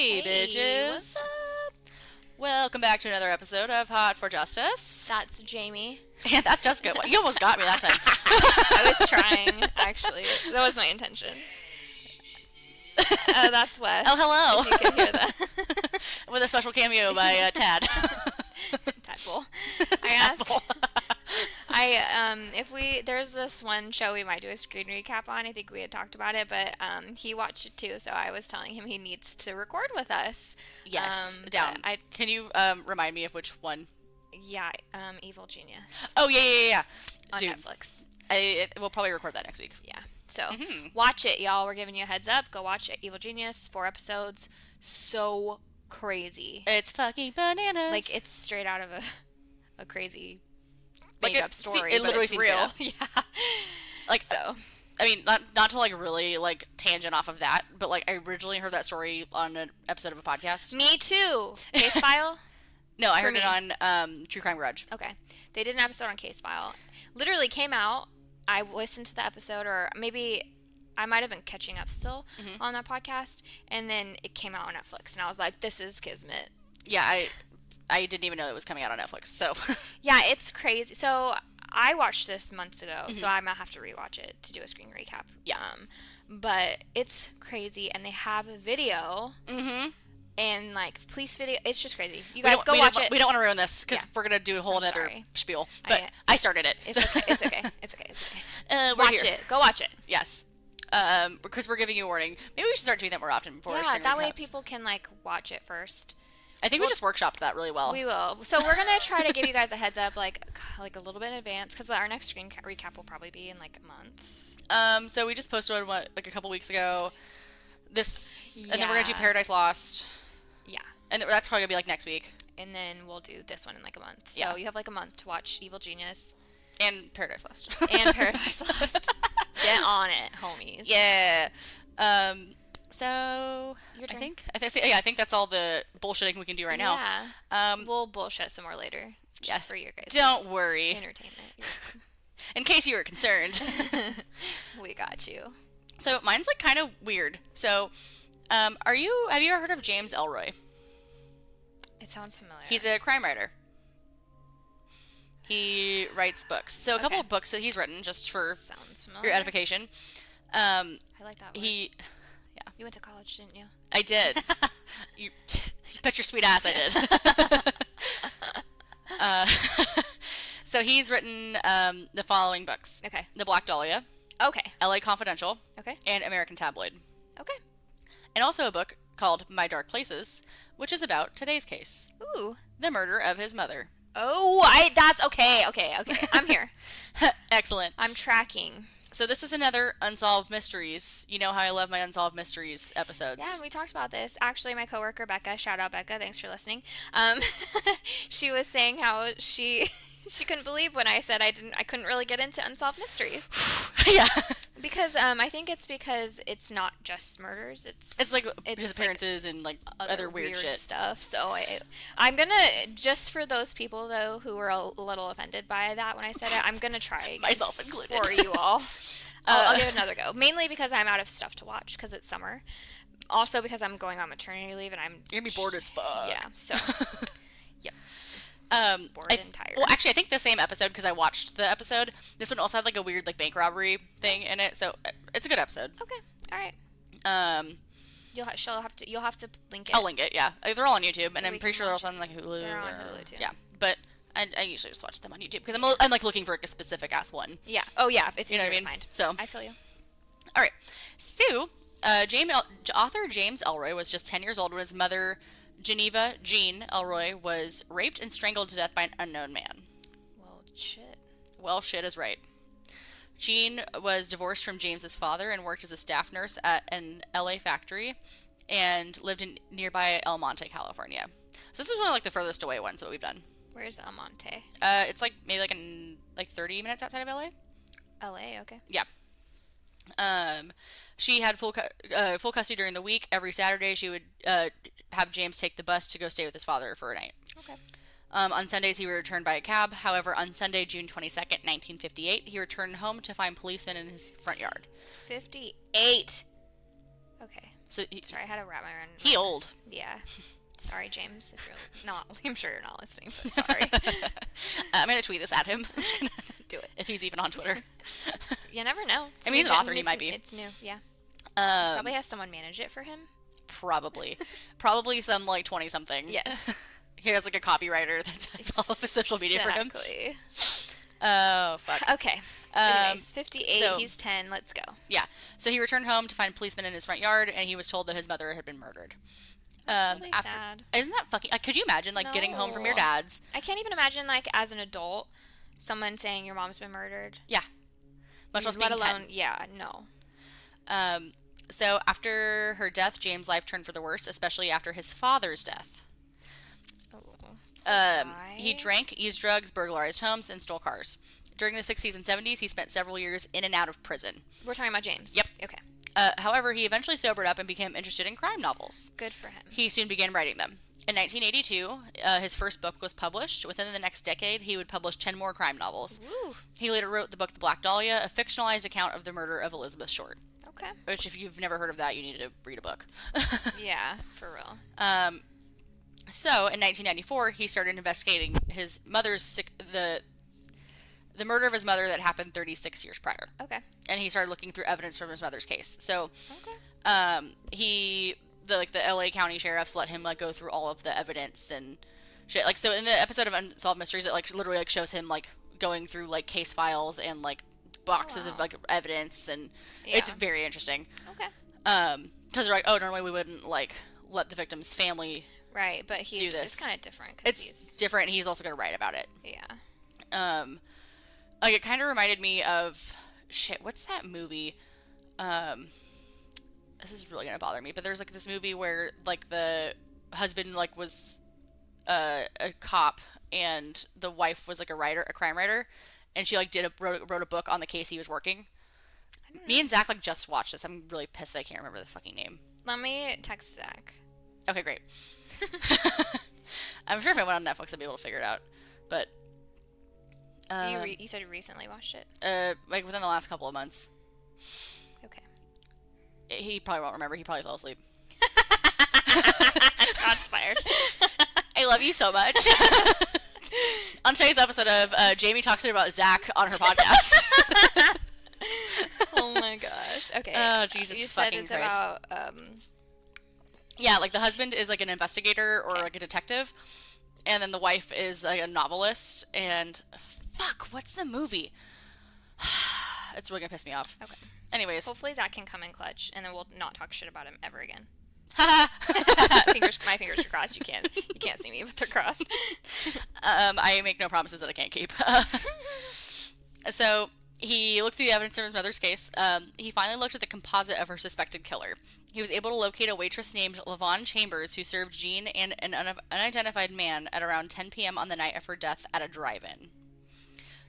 Hey, bitches. What's up? Welcome back to another episode of Hot for Justice. That's Jamie. And that's Jessica. You almost got me that time. I was trying, actually. That was my intention. That's Wes. Oh, hello. If you can hear that. With a special cameo by Tad. Tadpole. Tadpole. There's this one show we might do a screen recap on. I think we had talked about it, but he watched it too, so I was telling him he needs to record with us. Yes, down. Can you remind me of which one? Yeah, Evil Genius. Oh, yeah. On Dude, Netflix. We'll probably record that next week. Yeah. So, watch it, y'all. We're giving you a heads up. Go watch it. Evil Genius, 4 episodes. So crazy. It's fucking bananas. Like, it's straight out of a crazy like made-up story, it literally but it's seems real. Yeah. Like, so. I mean, not to, like, really, like, tangent off of that, but, like, I originally heard that story on an episode of a podcast. Me too. Case File? No, I heard it on True Crime Garage. Okay. They did an episode on Case File. Literally came out. I listened to the episode, or maybe I might have been catching up still on that podcast, and then it came out on Netflix, and I was like, this is Kismet. Yeah, I didn't even know it was coming out on Netflix, so. Yeah, it's crazy. So I watched this months ago, so I might have to rewatch it to do a screen recap. Yeah. But it's crazy, and they have a video. And, like, police video. It's just crazy. You guys go watch it. We don't want to ruin this, because we're going to do a whole other spiel. But I started it. It's okay. It's okay. It's okay. Watch it. Go watch it. Yes. Because we're giving you a warning. Maybe we should start doing that more often before Yeah, that way people can, like, watch it first. I think we just workshopped that really well. We will. So we're going to try to give you guys a heads up, like a little bit in advance, because our next screen recap will probably be in, like, a month. So we just posted one, like, a couple weeks ago. And then we're going to do Paradise Lost. Yeah. And that's probably going to be, like, next week. And then we'll do this one in, like, a month. So you have, like, a month to watch Evil Genius. And Paradise Lost. And Paradise Lost. Get on it, homies. Yeah. So Your turn. I think that's all the bullshitting we can do right now. Yeah. We'll bullshit some more later. Just for you guys. Don't worry. Entertainment. In case you were concerned. We got you. So mine's, like, kind of weird. So, have you ever heard of James Ellroy? It sounds familiar. He's a crime writer. He writes books. So a couple of books that he's written, just for your edification. I like that word. You went to college, didn't you? I did. you bet your sweet ass I did. So he's written the following books. Okay. The Black Dahlia. Okay. LA Confidential. Okay. And American Tabloid. Okay. And also a book called My Dark Places, which is about today's case. Ooh. The murder of his mother. Oh, that's okay. I'm here. Excellent. I'm tracking. So this is another Unsolved Mysteries. You know how I love my Unsolved Mysteries episodes. Yeah, we talked about this. Actually, my coworker, Becca, shout out Becca, thanks for listening. She was saying how she couldn't believe when I said I couldn't really get into Unsolved Mysteries. Yeah. Because I think it's because it's not just murders. It's like disappearances, like, and like other weird shit stuff. So I'm gonna, just for those people though who were a little offended by that when I said it, I'm gonna try myself included for you all. I'll give it another go. Mainly because I'm out of stuff to watch because it's summer. Also because I'm going on maternity leave and you're gonna be bored as fuck. Yeah. So. Yep. Bored and tired. Well, actually, I think the same episode, because I watched the episode. This one also had, like, a weird, like, bank robbery thing in it, so it's a good episode. Okay, all right. You'll have to link it. I'll link it. Yeah, they're all on YouTube, so and I'm pretty sure they're also on, like, Hulu. They're on Hulu too. Yeah, but I usually just watch them on YouTube because I'm like looking for, like, a specific ass one. Yeah. Oh yeah, it's easier to find. So I feel you. All right. So, author James Ellroy was just 10 years old when his mother, Geneva Jean Ellroy, was raped and strangled to death by an unknown man. Well, shit. Well, shit is right. Jean was divorced from James's father and worked as a staff nurse at an LA factory and lived in nearby El Monte, California. So this is one of, like, the furthest away ones that we've done. Where's El Monte? It's like maybe like 30 minutes outside of LA. LA, okay. Yeah. She had full custody during the week. Every Saturday, she would have James take the bus to go stay with his father for a night. Okay. On Sundays, he would return by a cab. However, on Sunday, June 22nd, 1958, he returned home to find policemen in his front yard. 58. Okay. So sorry, I had to wrap my around. He old. Yeah. Sorry, James, if you're not. I'm sure you're not listening, but sorry. I'm gonna tweet this at him. Do it if he's even on Twitter. You never know. I mean, he's an author. He might be. It's new. Yeah. Probably has someone manage it for him. Probably some like 20-something. Yes. He has like a copywriter that does all of his social media for him. Exactly. Oh fuck. Okay. Anyways, 58. So, he's 10. Let's go. Yeah. So he returned home to find policemen in his front yard, and he was told that his mother had been murdered. That's really sad. Isn't that fucking? Could you imagine getting home from your dad's? I can't even imagine as an adult, someone saying your mom's been murdered. Yeah. Much less being 10. Let alone, yeah, no. So after her death, James' life turned for the worse, especially after his father's death. He drank, used drugs, burglarized homes, and stole cars. During the 60s and 70s, he spent several years in and out of prison. We're talking about James? Yep. Okay. However, he eventually sobered up and became interested in crime novels. Good for him. He soon began writing them. In 1982, his first book was published. Within the next decade, he would publish 10 more crime novels. Woo. He later wrote the book The Black Dahlia, a fictionalized account of the murder of Elizabeth Short. Okay. Which, if you've never heard of that, you need to read a book. Yeah, for real. So, in 1994, he started investigating his mother's the murder of his mother that happened 36 years prior. Okay. And he started looking through evidence from his mother's case. So, okay. The LA County sheriffs let him go through all of the evidence and shit. So in the episode of Unsolved Mysteries, it literally shows him going through case files and boxes of evidence, and it's very interesting. Okay. Because they're normally we wouldn't let the victim's family right, but he's do this. It's kind of different. It's different. He's also going to write about it. Yeah. It kind of reminded me of what's that movie? This is really gonna bother me, but there's this movie where the husband was a cop and the wife was a crime writer, and she wrote a book on the case he was working. Me and Zach just watched this. I'm really pissed I can't remember the fucking name. Let me text Zach. Okay, great. I'm sure if I went on Netflix I'd be able to figure it out, but you said you recently watched it? Within the last couple of months. Okay. He probably won't remember. He probably fell asleep. Shots fired. I love you so much. On today's episode of Jamie Talks about Zach on her podcast. Oh my gosh. Okay. Oh, Jesus you fucking said it's Christ. About, yeah, the husband is an investigator or a detective, and then the wife is a novelist, and fuck, what's the movie? It's really gonna piss me off. Okay. Anyways. Hopefully Zach can come in clutch, and then we'll not talk shit about him ever again. My fingers are crossed. You can't see me, but they're crossed. I make no promises that I can't keep. So he looked through the evidence in his mother's case. He finally looked at the composite of her suspected killer. He was able to locate a waitress named LaVon Chambers who served Jean and an unidentified man at around 10 p.m. on the night of her death at a drive-in.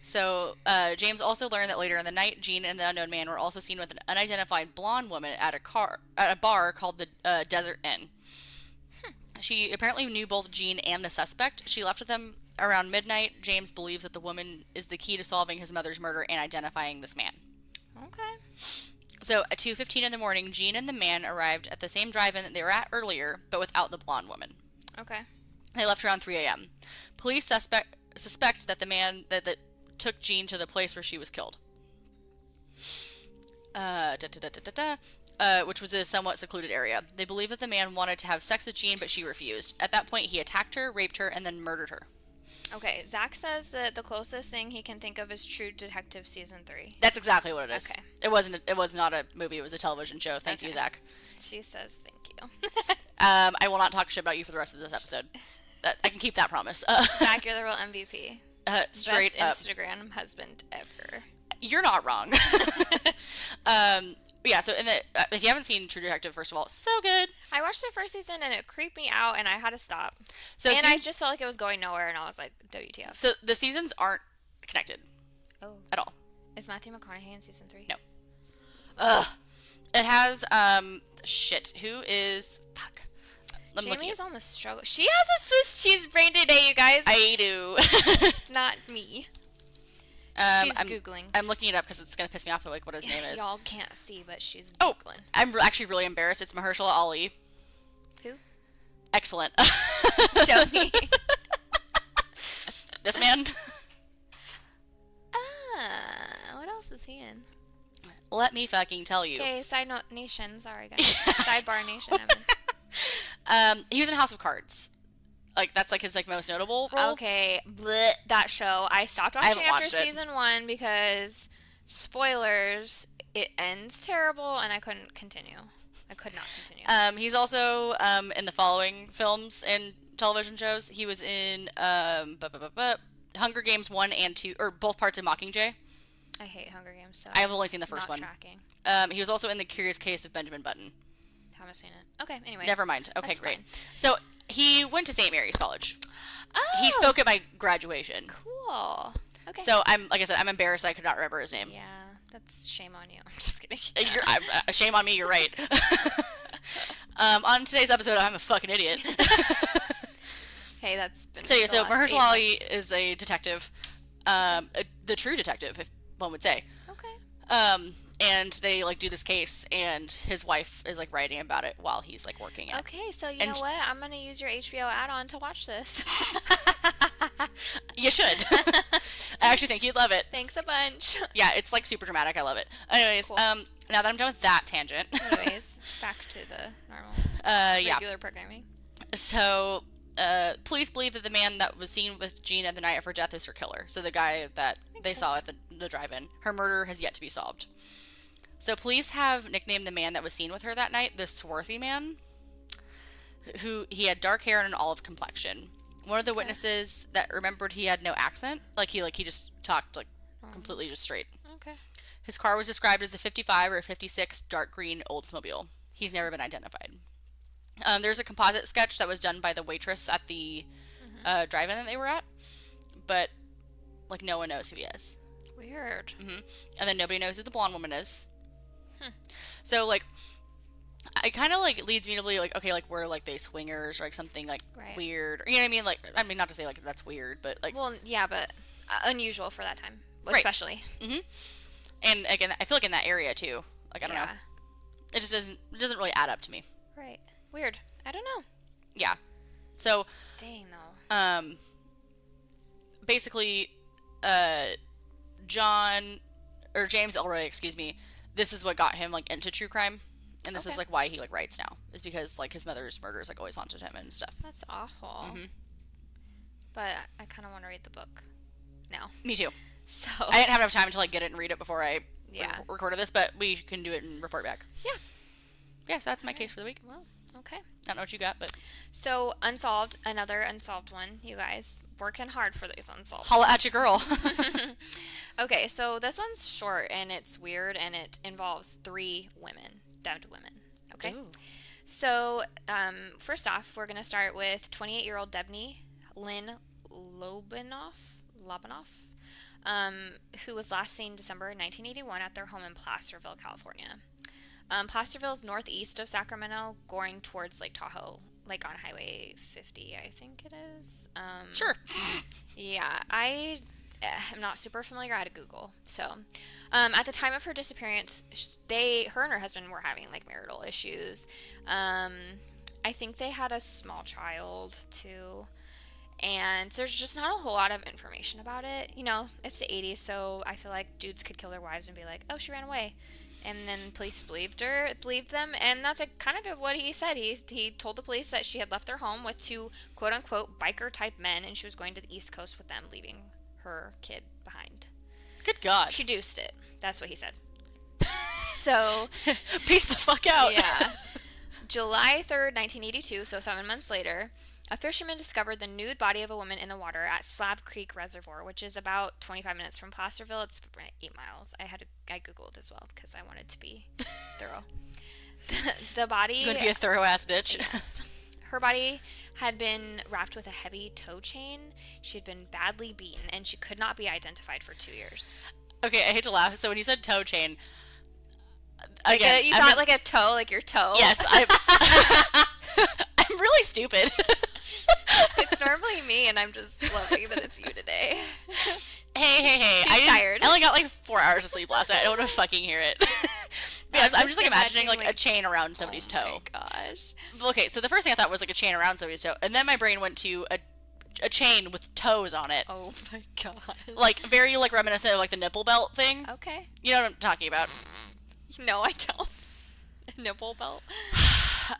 So, James also learned that later in the night, Jean and the unknown man were also seen with an unidentified blonde woman at a bar called the Desert Inn. She apparently knew both Jean and the suspect. She left with them around midnight. James believes that the woman is the key to solving his mother's murder and identifying this man. Okay. So, at 2:15 in the morning, Jean and the man arrived at the same drive-in that they were at earlier, but without the blonde woman. Okay. They left around 3 a.m. Police suspect that the man that took Jean to the place where she was killed. Which was a somewhat secluded area. They believe that the man wanted to have sex with Jean, but she refused. At that point, he attacked her, raped her, and then murdered her. Okay, Zach says that the closest thing he can think of is True Detective Season 3. That's exactly what it is. Okay. It was not a movie, it was a television show. Thank you, Zach. She says thank you. I will not talk shit about you for the rest of this episode. I can keep that promise. Zach, you're the real MVP. Straight Best up. Instagram husband ever. You're not wrong. Yeah, so if you haven't seen True Detective, first of all, so good. I watched the first season and it creeped me out and I had to stop. And I just felt like it was going nowhere and I was like, WTF. So the seasons aren't connected. Oh. At all. Is Matthew McConaughey in season 3? No. Ugh. It has, shit. Who is, fuck. Jamie's on the struggle. She has a Swiss cheese brain today, you guys. I do. It's not me. She's Googling. I'm looking it up because it's going to piss me off, like, what his name is. Y'all can't see, but she's Googling. Oh, I'm actually really embarrassed. It's Mahershala Ali. Who? Excellent. Show me. This man. What else is he in? Let me fucking tell you. Okay, side note nation. Sorry, guys. Sidebar nation. He was in House of Cards. Like, that's, like, his, like, most notable role. Okay, bleh, that show. I stopped watching after season 1 because, spoilers, it ends terrible, and I couldn't continue. I could not continue. He's also in the following films and television shows. He was in Hunger Games 1 and 2, or both parts of Mockingjay. I hate Hunger Games, so I've only seen the first not one. Tracking. He was also in The Curious Case of Benjamin Button. Haven't seen it. Okay, anyways. Never mind. Okay, That's great. fine. So he went to St. Mary's College. Oh, He spoke at my graduation. cool. Okay. So like I said, I'm embarrassed I could not remember his name. Yeah, that's shame on you. I'm just kidding. Shame on me. You're right. On today's episode, I'm a fucking idiot. Hey, that's been So Mahershala Ali is a detective, the true detective, if one would say. Okay. And they like do this case, and his wife is like writing about it while he's like working it. Okay, so you know what? I'm gonna use your HBO add-on to watch this. You should. I actually think you'd love it. Thanks a bunch. Yeah, it's like super dramatic. I love it. Anyways, Cool. now that I'm done with that tangent. Anyways, back to the normal regular programming. So, police believe that the man that was seen with Jean at the night of her death is her killer. So the guy that they saw at the drive-in. Her murder has yet to be solved. So police have nicknamed the man that was seen with her that night the Swarthy Man. He had dark hair and an olive complexion. One of the witnesses that remembered he had no accent. He just talked like completely just straight. Okay. His car was described as a 55 or a 56 dark green Oldsmobile. He's never been identified. There's a composite sketch that was done by the waitress at the drive-in that they were at, but like no one knows who he is. Weird. And then nobody knows who the blonde woman is. So like, it kind of like leads me to believe like, okay, like were like they swingers or like something like weird, or, you know what I mean? Like, I mean, not to say like that's weird, but like, well, yeah, but unusual for that time, Right. especially. And again, I feel like in that area too. Like, I don't know. It just doesn't really add up to me. Right. Weird. I don't know. Yeah. So. Dang though. Basically, James Elroy, excuse me, this is what got him like into true crime, and this is like why he like writes now, is because like his mother's murders like always haunted him and stuff. That's awful. But I kind of want to read the book now. Me too. So I didn't have enough time to like get it and read it before I recorded this, but we can do it and report back. Yeah, so that's my case for the week. Well, okay. I don't know what you got, but so another unsolved one. You guys working hard for these unsolved. Holla at your girl. Okay, so this one's short and it's weird and it involves 3 women, dead women. Okay. Ooh. So first off, we're gonna start with 28-year-old Debney Lynn Lobanoff, who was last seen December 1981 at their home in Placerville, California. Placerville is northeast of Sacramento, going towards Lake Tahoe, like on Highway 50, I think it is. Sure. Yeah, I am not super familiar. I had to Google. So, at the time of her disappearance, her and her husband were having like marital issues. I think they had a small child too. And there's just not a whole lot of information about it. You know, it's the 80s, so I feel like dudes could kill their wives and be like, oh, she ran away. And then police believed them, and that's kind of what he said. He told the police that she had left their home with 2 quote-unquote biker-type men, and she was going to the East Coast with them, leaving her kid behind. Good God. She deuced it. That's what he said. So... Peace the fuck out. Yeah. July 3rd, 1982, so 7 months later... A fisherman discovered the nude body of a woman in the water at Slab Creek Reservoir, which is about 25 minutes from Placerville. It's 8 miles. I Googled as well because I wanted to be thorough. The body... You're going to be a thorough-ass bitch. Yes. Her body had been wrapped with a heavy toe chain. She had been badly beaten, and she could not be identified for 2 years. Okay, I hate to laugh. So when you said toe chain... Like again, you thought like a toe, like your toe? Yes. I'm really stupid. It's normally me, and I'm just loving that it's you today. Hey, Hey. She's tired. I only got like 4 hours of sleep last night. I don't want to fucking hear it. Because I'm just like imagining like a chain around somebody's toe. Oh my gosh. Okay, so the first thing I thought was like a chain around somebody's toe, and then my brain went to a chain with toes on it. Oh my gosh. Like very like reminiscent of like the nipple belt thing. Okay. You know what I'm talking about? No, I don't. Nipple belt.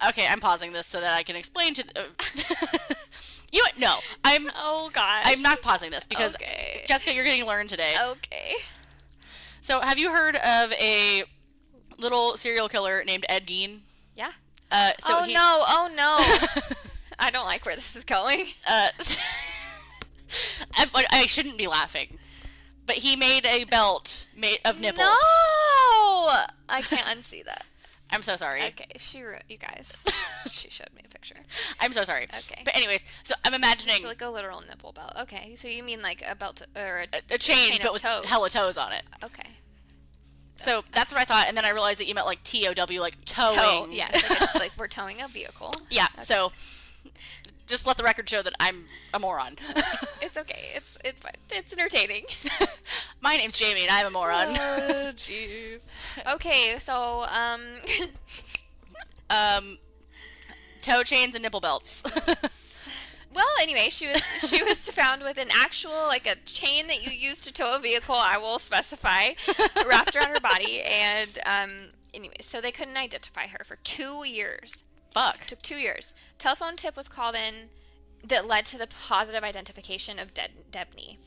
Okay, I'm pausing this so that I can explain to. You know what? No, I'm. Oh gosh. I'm not pausing this because okay. Jessica, you're getting learned today. Okay. So, have you heard of a little serial killer named Ed Gein? Yeah. So Oh no. I don't like where this is going. I shouldn't be laughing, but he made a belt made of nipples. No, I can't unsee that. I'm so sorry. Okay, you guys. She showed me a picture. I'm so sorry. Okay. But anyways, so I'm imagining so like a literal nipple belt. Okay, so you mean like a belt or a chain but with toes. hella toes on it. Okay. So that's what I thought, and then I realized that you meant like TOW, like towing. Yes, like we're towing a vehicle. Yeah. Okay. So just let the record show that I'm a moron. It's okay. It's fine. It's entertaining. My name's Jamie, and I'm a moron. Oh, jeez. Okay, so toe chains and nipple belts. Well, anyway, she was found with an actual like a chain that you use to tow a vehicle. I will specify, wrapped around her body, and anyway, so they couldn't identify her for 2 years. Fuck. Took 2 years. Telephone tip was called in that led to the positive identification of Debney.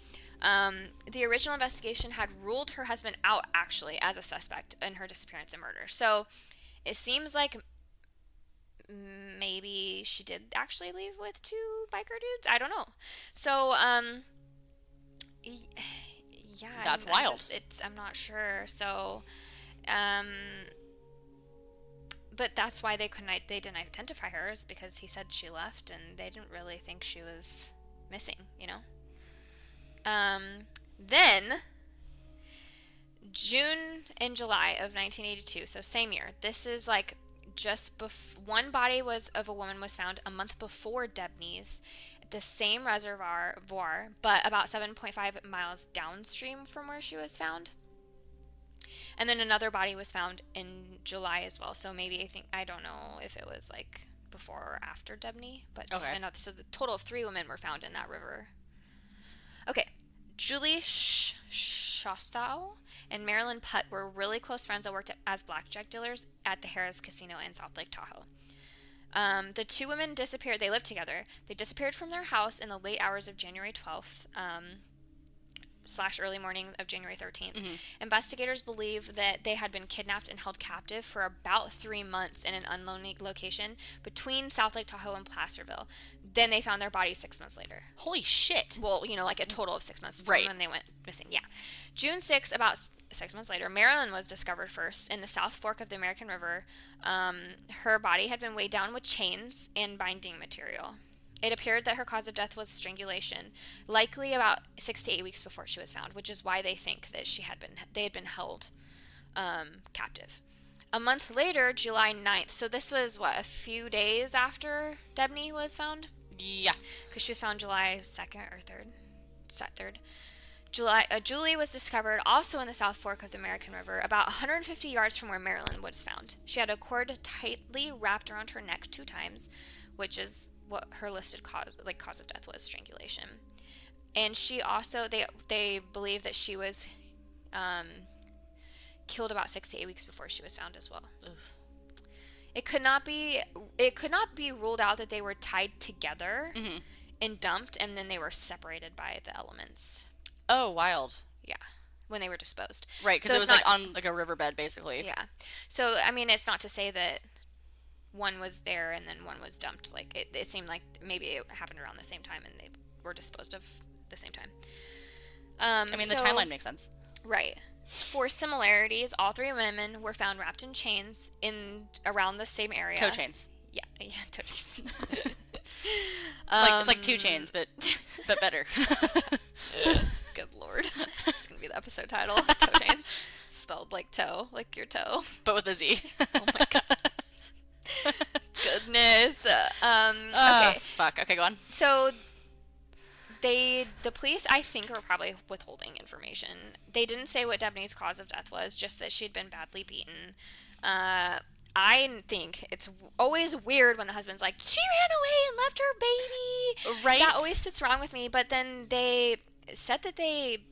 The original investigation had ruled her husband out actually as a suspect in her disappearance and murder. So it seems like maybe she did actually leave with 2 biker dudes. I don't know. So yeah, that's wild. I'm not sure. So but that's why they didn't identify her, is because he said she left and they didn't really think she was missing, you know. Then June and July of 1982, so same year. This is like just one body of a woman was found a month before Debney's at the same reservoir, but about 7.5 miles downstream from where she was found. And then another body was found in July as well. So maybe I don't know if it was like before or after Debney, but okay. So the total of 3 women were found in that river. Okay, Julie Shossow and Marilyn Putt were really close friends that worked as blackjack dealers at the Harrah's Casino in South Lake Tahoe. The 2 women disappeared. They lived together. They disappeared from their house in the late hours of January 12th. / early morning of January 13th. Mm-hmm. Investigators believe that they had been kidnapped and held captive for about 3 months in an unknown location between South Lake Tahoe and Placerville. Then they found their bodies 6 months later. Holy shit. Well, like a total of 6 months from right. when they went missing. Yeah. June 6th, about 6 months later, Marilyn was discovered first in the South Fork of the American River. Her body had been weighed down with chains and binding material. It appeared that her cause of death was strangulation, likely about 6 to 8 weeks before she was found, which is why they think that they had been held captive. A month later, July 9th, so this was, a few days after Debney was found? Yeah. Because she was found July 2nd or 3rd. Julie was discovered also in the South Fork of the American River, about 150 yards from where Marilyn was found. She had a cord tightly wrapped around her neck 2 times, which is what her listed cause of death was, strangulation. And she also, they believe that she was killed about 6 to 8 weeks before she was found as well. Oof. It could not be ruled out that they were tied together mm-hmm. and dumped, and then they were separated by the elements. Oh, wild. Yeah, when they were disposed. Right, because it was on a riverbed, basically. Yeah. So, I mean, it's not to say that one was there and then one was dumped. Like, it seemed like maybe it happened around the same time and they were disposed of the same time. The timeline makes sense. Right. For similarities, all 3 women were found wrapped in chains in around the same area. Toe chains. Yeah, toe chains. It's like 2 chains, but better. Good Lord. It's going to be the episode title. Toe chains. Spelled like toe, like your toe. But with a Z. Oh my God. Goodness. Okay. Fuck. Okay, go on. So The police, I think, are probably withholding information. They didn't say what Debney's cause of death was, just that she'd been badly beaten. I think it's always weird when the husband's like, she ran away and left her baby. Right. That always sits wrong with me. But then they said that they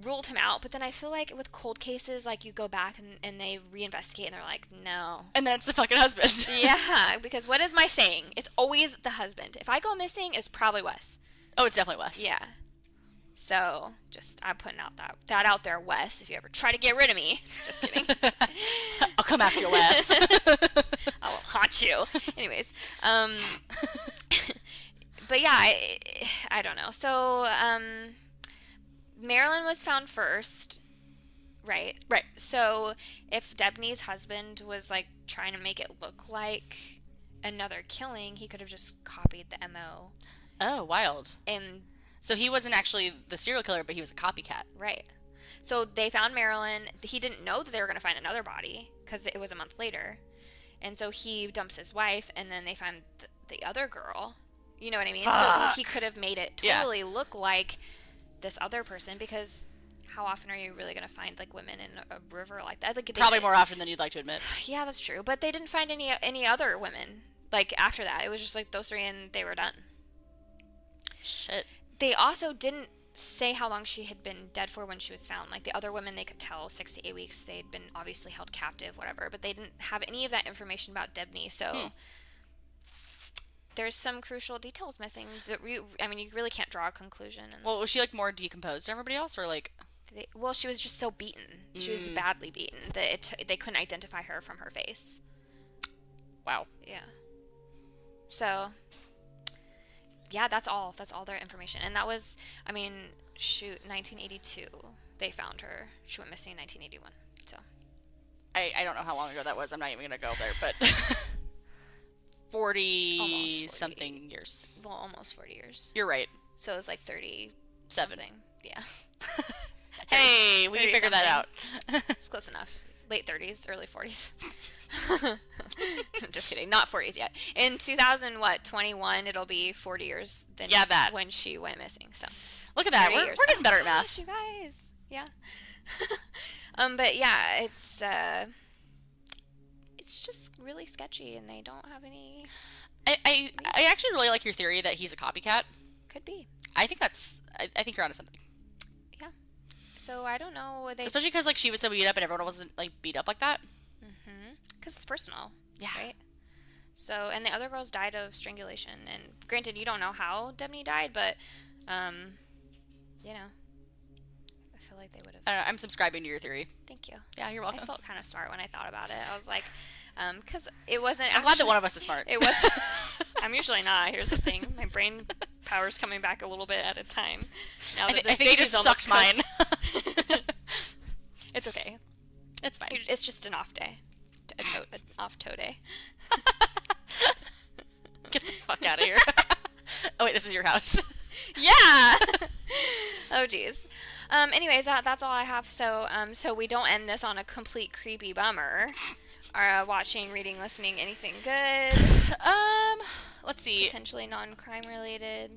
ruled him out. But then I feel like with cold cases, like you go back and they reinvestigate and they're like, no. And then it's the fucking husband. Yeah, because what is my saying? It's always the husband. If I go missing, it's probably Wes. Oh, it's definitely Wes. Yeah. So, I'm putting out that out there, Wes, if you ever try to get rid of me. Just kidding. I'll come after you, Wes. I will haunt you. Anyways, but yeah, I don't know. So, Marilyn was found first, right? Right. So, if Debney's husband was, like, trying to make it look like another killing, he could have just copied the MO. Oh, wild. And so he wasn't actually the serial killer, but he was a copycat. Right. So they found Marilyn. He didn't know that they were going to find another body because it was a month later. And so he dumps his wife, and then they find the other girl. You know what I mean? Fuck. So he could have made it totally look like this other person, because how often are you really going to find, like, women in a river like that? Like, probably more often than you'd like to admit. Yeah, that's true. But they didn't find any other women, like, after that. It was just, like, those three, and they were done. Shit. They also didn't say how long she had been dead for when she was found. Like, the other women, they could tell 6 to 8 weeks. They'd been obviously held captive, whatever. But they didn't have any of that information about Debney. So there's some crucial details missing. That you really can't draw a conclusion. And well, was she, like, more decomposed than everybody else, or, like... well, she was just so beaten. She was badly beaten that they couldn't identify her from her face. Wow. Yeah. So... yeah, that's all their information. And that was, 1982. They found her. She went missing in 1981. So I don't know how long ago that was. I'm not even going to go there, but 40 something years. Well, almost 40 years. You're right. So it was like 37. Something. Yeah. Hey, we can figure that out. It's close enough. Late 30s, early 40s. I'm just kidding. Not 40s yet. In 2021, it'll be 40 years than when she went missing. So look at that. We're getting better at math. Gosh, you guys. Yeah. But yeah, it's just really sketchy, and they don't have any. I actually really like your theory that he's a copycat. Could be. I think you're onto something. Yeah. So I don't know. Especially because, like, she was so beat up and everyone wasn't, like, beat up like that. Mm-hmm. Because it's personal. Yeah. Right? So, and the other girls died of strangulation. And granted, you don't know how Debney died, but, I feel like they would have. I don't know, I'm subscribing to your theory. Thank you. Yeah, you're welcome. I felt kind of smart when I thought about it. I was like, because it wasn't. I'm glad that one of us is smart. It was. I'm usually not. Here's the thing: my brain power's coming back a little bit at a time. Now that I think you just sucked mine. It's okay. It's fine. It's just an off day, an off toe day. Get the fuck out of here. Oh wait, this is your house. Yeah. Oh geez. Anyways, that's all I have. So we don't end this on a complete creepy bummer. Watching, reading, listening, anything good? Let's see. Potentially non-crime related.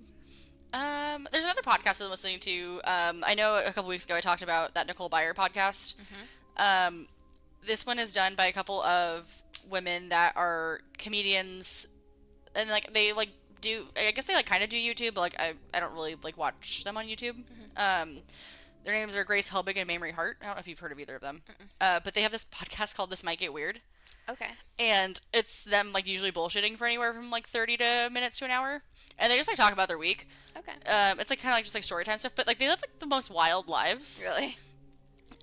There's another podcast I'm listening to. I know a couple weeks ago I talked about that Nicole Byer podcast. Mm-hmm. This one is done by a couple of women that are comedians, and like they like do. I guess they like kind of do YouTube, but like I don't really like watch them on YouTube. Mm-hmm. Their names are Grace Helbig and Mamrie Hart. I don't know if you've heard of either of them. But they have this podcast called This Might Get Weird. Okay. And it's them like usually bullshitting for anywhere from like 30 minutes to an hour. And they just like talk about their week. Okay. It's like kind of like just like story time stuff, but like they live like the most wild lives. Really?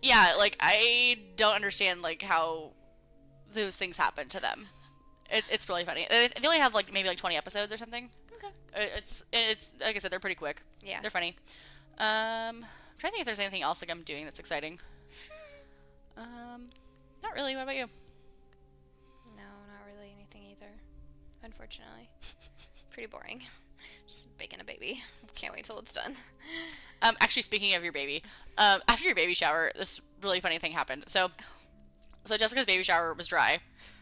Yeah, like I don't understand like how those things happen to them. It's really funny. They only have like maybe like 20 episodes or something. Okay. It's like I said, they're pretty quick. Yeah. They're funny. I'm trying to think if there's anything else like I'm doing that's exciting. Not really. What about you? No, not really anything either. Unfortunately. Pretty boring. Just baking a baby. Can't wait till it's done. Actually, speaking of your baby, after your baby shower, this really funny thing happened. So Jessica's baby shower was dry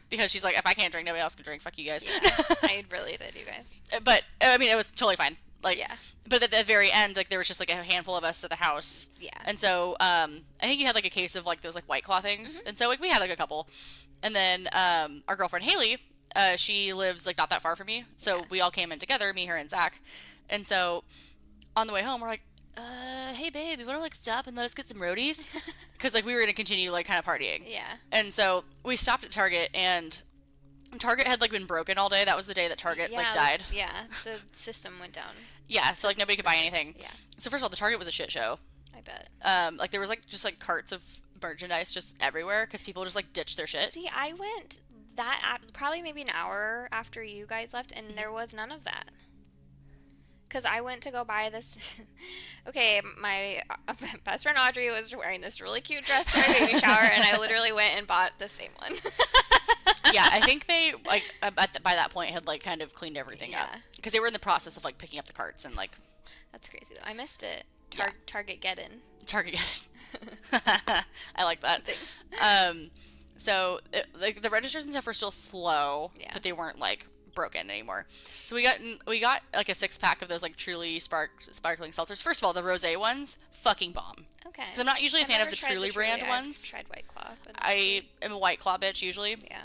because she's like, if I can't drink, nobody else can drink. Fuck you guys. Yeah, I really did, you guys. But I mean, it was totally fine. Like, Yeah. But at the very end, like there was just like a handful of us at the house. Yeah. And so I think you had like a case of like those like White Claw things, and so like we had like a couple, and then our girlfriend Haley, she lives like not that far from me, so we all came in together, me, her, and Zach, and so on the way home we're like, hey babe, you want to like stop and let us get some roadies? Because like we were gonna continue like kind of partying. Yeah. And so we stopped at Target, and Target had like been broken all day. That was the day that Target like died. Yeah, the system went down. Yeah, so like nobody could buy anything. Yeah. So first of all, the Target was a shit show. I bet. Like there was like just like carts of merchandise just everywhere because people just like ditched their shit. See, I went probably maybe an hour after you guys left, and there was none of that. Because I went to go buy this. Okay, my best friend Audrey was wearing this really cute dress to my baby shower, and I literally went and bought the same one. Yeah, I think they like by that point had like kind of cleaned everything up because they were in the process of like picking up the carts and like. That's crazy though. I missed it. Target get in. Target get in. I like that. Thanks. So like the registers and stuff were still slow, but they weren't like broken anymore. So we got like a 6-pack of those like Truly sparkling seltzers. First of all, the rosé ones, fucking bomb. Okay. Because I'm not usually a fan of the Truly brand ones. I've tried White Claw, but I am a White Claw bitch usually. Yeah.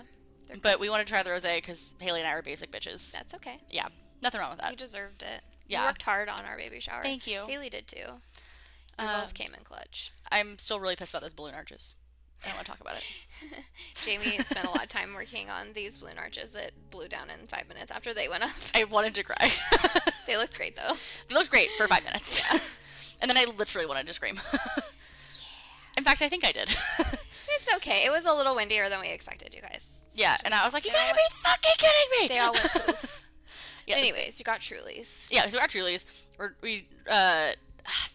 But we want to try the rosé because Haley and I are basic bitches. That's okay. Yeah, nothing wrong with that. You deserved it. Yeah. You worked hard on our baby shower. Thank you. Haley did too. We both came in clutch. I'm still really pissed about those balloon arches. I don't want to talk about it. Jamie spent a lot of time working on these balloon arches that blew down in 5 minutes after they went up. I wanted to cry. They looked great though. They looked great for 5 minutes. Yeah. And then I literally wanted to scream. Yeah. In fact, I think I did. It's okay. It was a little windier than we expected, you guys. Yeah, and I was like, you gotta be fucking kidding me! They all went poof. Yeah. Anyways, you got Trulies. Yeah, so we got Trulies. We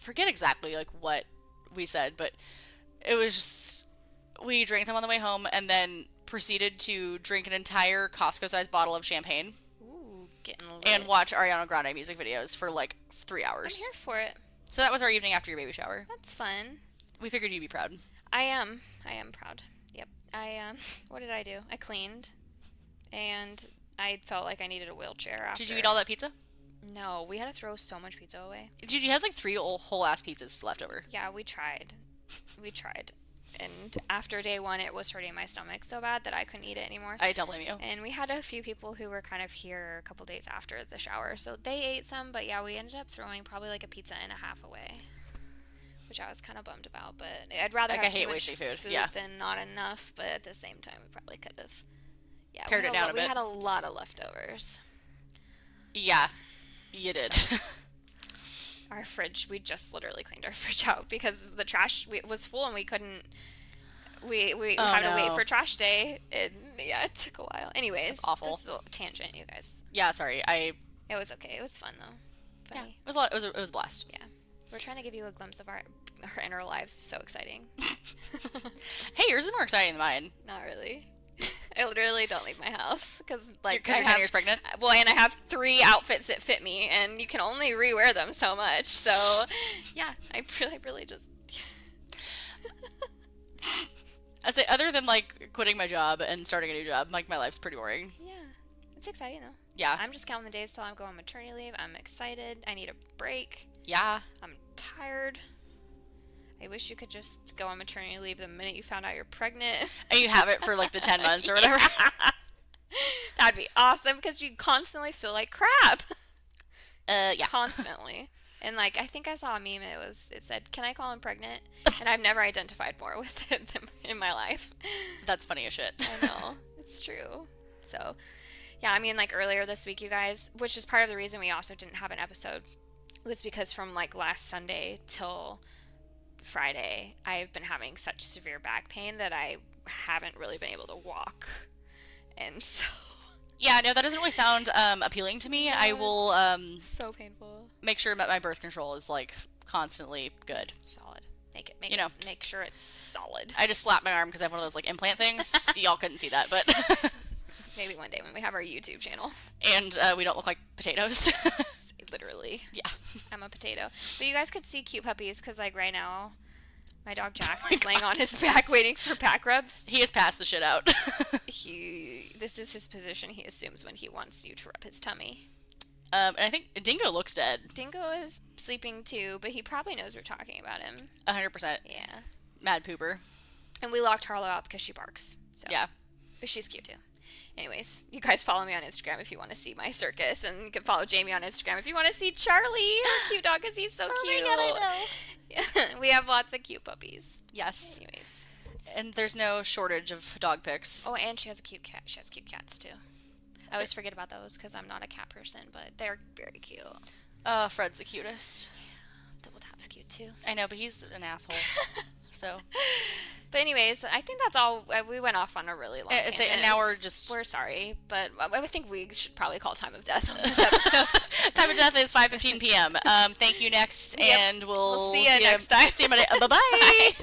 forget exactly like what we said, but it was just, we drank them on the way home and then proceeded to drink an entire Costco-sized bottle of champagne. Ooh, getting lit. And watch Ariana Grande music videos for like 3 hours. I'm here for it. So that was our evening after your baby shower. That's fun. We figured you'd be proud. I am proud. Yep. What did I do? I cleaned, and I felt like I needed a wheelchair after. Did you eat all that pizza? No, we had to throw so much pizza away. Dude, you had like 3 whole ass pizzas left over. Yeah, we tried. And after day 1, it was hurting my stomach so bad that I couldn't eat it anymore. I don't blame you. And we had a few people who were kind of here a couple days after the shower, so they ate some, but yeah, we ended up throwing probably like a pizza and a half away, which I was kind of bummed about, but I'd rather like, have I hate too much wasting food than not enough, but at the same time, we probably could have. Yeah, pared it down a bit. We had a lot of leftovers. Yeah, you did. Our fridge, we just literally cleaned our fridge out because the trash was full and we couldn't. We had to wait for trash day, and yeah, it took a while. Anyways, it's awful. This is a tangent, you guys. Yeah, sorry. It was okay. It was fun though. Yeah, Funny. it was a lot. It was a blast. Yeah, we're trying to give you a glimpse of our inner lives. So exciting. Hey, yours is more exciting than mine. Not really. I literally don't leave my house because you're 10 years pregnant. Well, and I have 3 outfits that fit me, and you can only rewear them so much. So, yeah, I really just. I say, other than like quitting my job and starting a new job, like my life's pretty boring. Yeah, it's exciting though. Yeah, I'm just counting the days till I'm going on maternity leave. I'm excited. I need a break. Yeah, I'm tired. I wish you could just go on maternity leave the minute you found out you're pregnant. And you have it for like the 10 months or whatever. That'd be awesome because you constantly feel like crap. Yeah. Constantly. And like, I think I saw a meme. It said, "Can I call him pregnant?" And I've never identified more with it than in my life. That's funny as shit. I know. It's true. So, yeah, I mean, like earlier this week, you guys, which is part of the reason we also didn't have an episode, was because from like last Sunday till Friday, I've been having such severe back pain that I haven't really been able to walk. And so... Yeah, no, that doesn't really sound appealing to me. I will so painful. Make sure that my birth control is like constantly good. Solid. Make sure it's solid. I just slapped my arm because I have one of those like implant things. Y'all couldn't see that, but maybe one day when we have our YouTube channel. And we don't look like potatoes. Literally. Yeah. I'm a potato. But you guys could see cute puppies because like right now, my dog Jax is laying on his back waiting for back rubs. He has passed the shit out. This is his position he assumes when he wants you to rub his tummy. And I think Dingo looks dead. Dingo is sleeping too, but he probably knows we're talking about him. 100%. Yeah. Mad pooper. And we locked Harlow out because she barks. So. Yeah. But she's cute too. Anyways, you guys follow me on Instagram if you want to see my circus, and you can follow Jamie on Instagram if you want to see Charlie, her cute dog, because he's so cute. Oh my god, I know. We have lots of cute puppies. Yes. Anyways. And there's no shortage of dog pics. Oh, and she has a cute cat. She has cute cats too. I always forget about those because I'm not a cat person, but they're very cute. Fred's the cutest. Double Tap's cute too. I know, but he's an asshole. So. But anyways, I think that's all. We went off on a really long tangent. And now we're sorry, but I think we should probably call time of death on this episode. Time of death is 5:15 p.m. Thank you next, and we'll see you next time. See you Monday. Bye-bye. Bye.